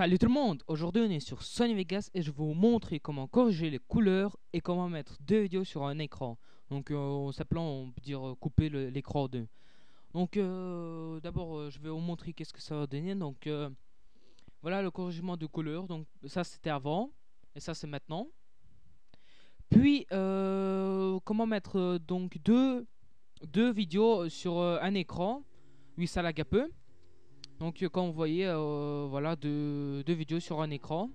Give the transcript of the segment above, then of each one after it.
Salut tout le monde, aujourd'hui on est sur Sony Vegas et je vais vous montrer comment corriger les couleurs et comment mettre deux vidéos sur un écran. Donc en s'appelant, on peut dire couper l'écran en deux. Donc d'abord je vais vous montrer qu'est-ce que ça va donner. Donc voilà le corrigement de couleurs, donc ça c'était avant et ça c'est maintenant. Puis comment mettre donc deux vidéos sur un écran. Oui, ça lag un peu. Donc quand vous voyez voilà deux vidéos sur un écran.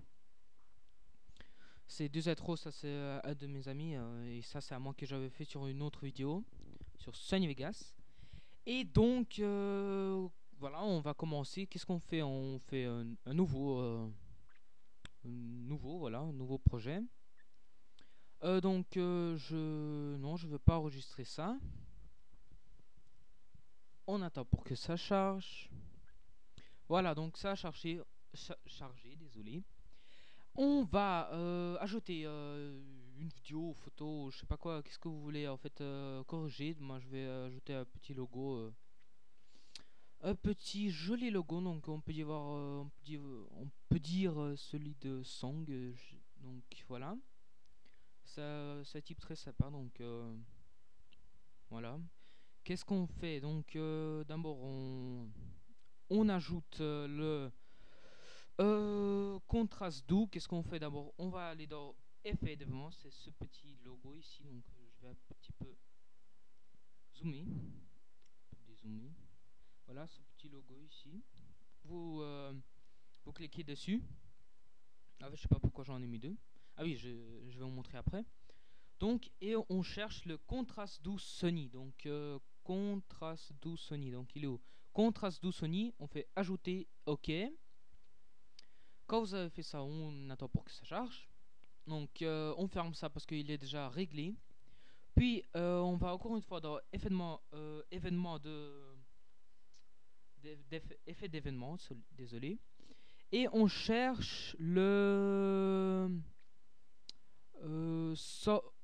C'est deux intros, ça c'est un de mes amis et ça c'est à moi que j'avais fait sur une autre vidéo sur Sony Vegas. Et donc voilà, on va commencer. Qu'est-ce qu'on fait? On fait un nouveau projet. Donc je veux pas enregistrer ça. On attend pour que ça charge. Voilà, donc ça a chargé, désolé. On va ajouter une vidéo, photo, je sais pas quoi, qu'est-ce que vous voulez en fait corriger. Moi je vais ajouter un petit logo, un petit joli logo. Donc on peut y voir, on peut dire celui de Song. Donc voilà, ça type très sympa. Donc voilà. Qu'est-ce qu'on fait? Donc d'abord on ajoute le contraste doux. Qu'est-ce qu'on fait d'abord? On va aller dans effet d'événement, c'est ce petit logo ici. Donc je vais un petit peu zoomer, dézoomer. Voilà ce petit logo ici. Vous cliquez dessus. Ah, je sais pas pourquoi j'en ai mis deux. Ah oui, je vais vous montrer après. Donc et on cherche le contraste doux Sony. Donc contraste doux Sony. Donc il est où? Contraste doux Sony. On fait ajouter, OK. Quand vous avez fait ça, on attend pour que ça charge. Donc on ferme ça parce qu'il est déjà réglé. Puis on va encore une fois dans événement effet d'événement, désolé. Et on cherche le euh, so-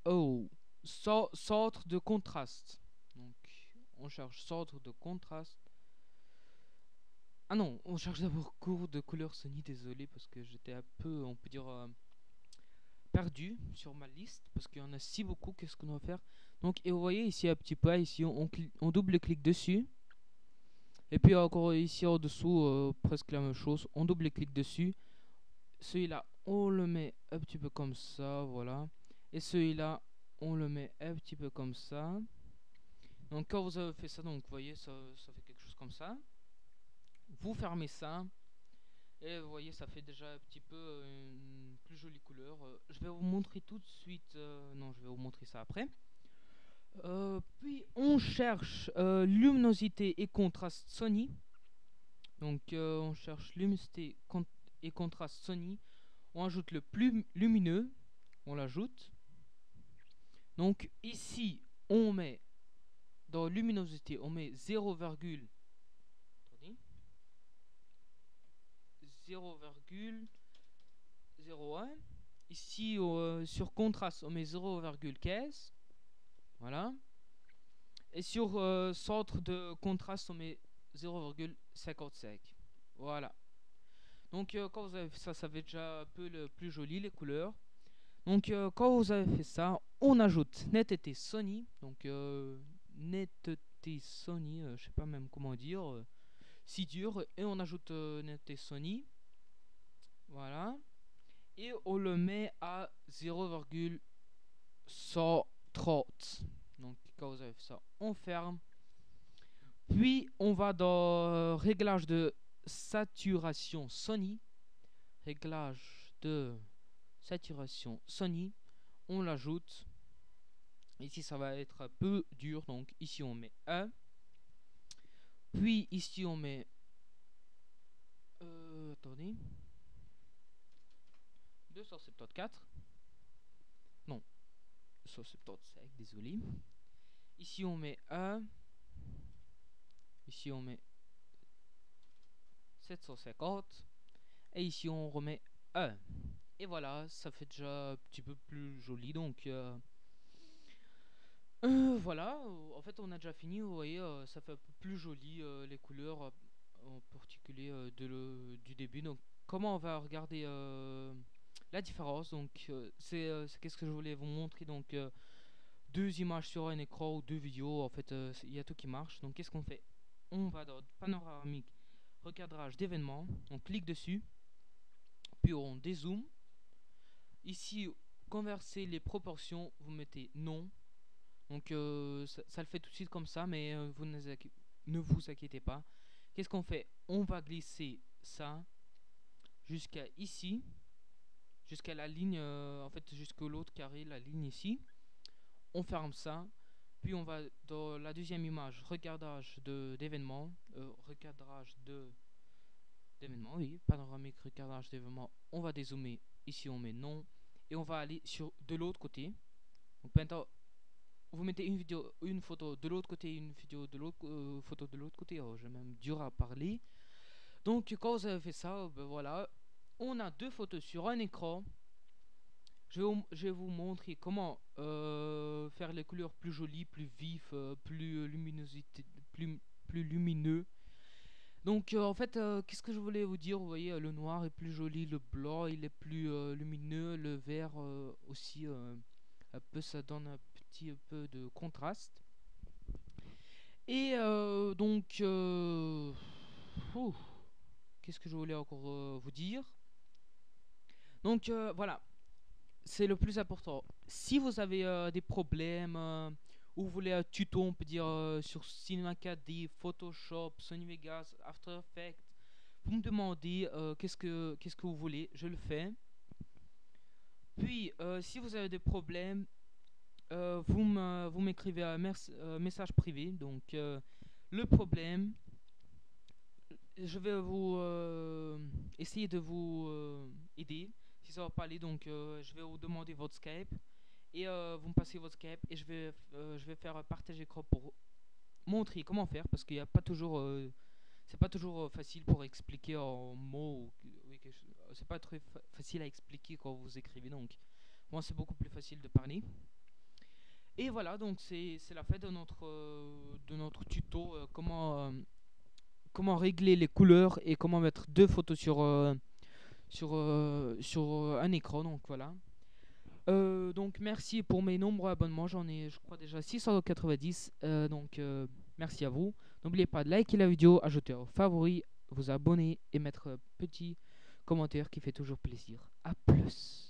oh, centre de contraste. Donc on cherche centre de contraste. Ah non, on cherche d'abord cours de couleur Sony, désolé parce que j'étais un peu, on peut dire, perdu sur ma liste parce qu'il y en a si beaucoup. Qu'est-ce qu'on va faire? Donc et vous voyez ici un petit pas ici, on double-clique dessus. Et puis encore ici en dessous presque la même chose, on double-clique dessus. Celui-là on le met un petit peu comme ça, voilà. Et celui-là on le met un petit peu comme ça. Donc quand vous avez fait ça, donc vous voyez ça fait quelque chose comme ça. Vous fermez ça. Et vous voyez, ça fait déjà un petit peu une plus jolie couleur. Je vais vous montrer tout de suite. Non, je vais vous montrer ça après. Puis on cherche luminosité et contraste Sony. Donc on cherche luminosité et contraste Sony. On ajoute le plus lumineux. On l'ajoute. Donc ici, on met dans luminosité, on met 0,01. Ici sur contraste, on met 0,15. Voilà. Et sur centre de contraste, on met 0,55. Voilà. Donc quand vous avez fait ça, ça va être déjà un peu le plus joli, les couleurs. Donc quand vous avez fait ça, on ajoute netteté Sony. Donc netteté Sony, je sais pas même comment dire, si dur. Et on ajoute netteté Sony. Voilà. Et on le met à 0,130. Donc quand vous avez fait ça, on ferme. Puis on va dans réglage de saturation Sony. Réglage de saturation Sony. On l'ajoute. Ici ça va être un peu dur. Donc ici on met 1. Puis ici on met... attendez. 274. Non. 275, désolé. Ici on met 1. Ici on met 750. Et ici on remet 1. Et voilà, ça fait déjà un petit peu plus joli. Donc voilà, en fait on a déjà fini. Vous voyez, ça fait un peu plus joli les couleurs. en particulier du début. Donc comment on va regarder la différence. Donc c'est qu'est-ce que je voulais vous montrer. Donc deux images sur un écran ou deux vidéos, en fait il y a tout qui marche. Donc qu'est-ce qu'on fait? On va dans panoramique, recadrage d'événements, on clique dessus, puis on dézoome. Ici, converser les proportions, vous mettez non. Donc ça le fait tout de suite comme ça, mais ne vous inquiétez pas. Qu'est-ce qu'on fait? On va glisser ça jusqu'à ici, jusqu'à la ligne, en fait jusqu'à l'autre carré, la ligne ici. On ferme ça, puis on va dans la deuxième image, recadrage d'événements, oui, panoramique, recadrage d'événements. On va dézoomer, ici on met non, et on va aller sur de l'autre côté. Donc maintenant, vous mettez une photo de l'autre côté, une vidéo de l'autre photo de l'autre côté. Oh, j'ai même dur à parler. Donc quand vous avez fait ça, ben voilà, on a deux photos sur un écran. Je vais vous montrer comment faire les couleurs plus jolies, plus vives, plus lumineux. Donc en fait, qu'est-ce que je voulais vous dire? Vous voyez, le noir est plus joli, le blanc il est plus lumineux, le vert aussi un peu, ça donne un petit peu de contraste. Et donc, qu'est-ce que je voulais encore vous dire? Donc voilà, c'est le plus important. Si vous avez des problèmes ou vous voulez un tuto, on peut dire sur Cinema 4D, Photoshop, Sony Vegas, After Effects, vous me demandez qu'est-ce que vous voulez, je le fais. Puis si vous avez des problèmes, vous m'écrivez un message privé. Donc le problème, je vais vous essayer de vous aider. Si ça va pas aller, donc je vais vous demander votre Skype et vous me passez votre Skype et je vais faire un partage écran pour montrer comment faire, parce qu'il n'y a pas toujours c'est pas toujours facile pour expliquer en mots. Oui, c'est pas très facile à expliquer quand vous écrivez, donc moi c'est beaucoup plus facile de parler. Et voilà, donc c'est la fin de notre tuto comment régler les couleurs et comment mettre deux photos sur un écran. Donc voilà. Donc merci pour mes nombreux abonnements. J'en ai, je crois, déjà 690. Donc merci à vous. N'oubliez pas de liker la vidéo, ajouter un favori, vous abonner et mettre un petit commentaire qui fait toujours plaisir. A plus.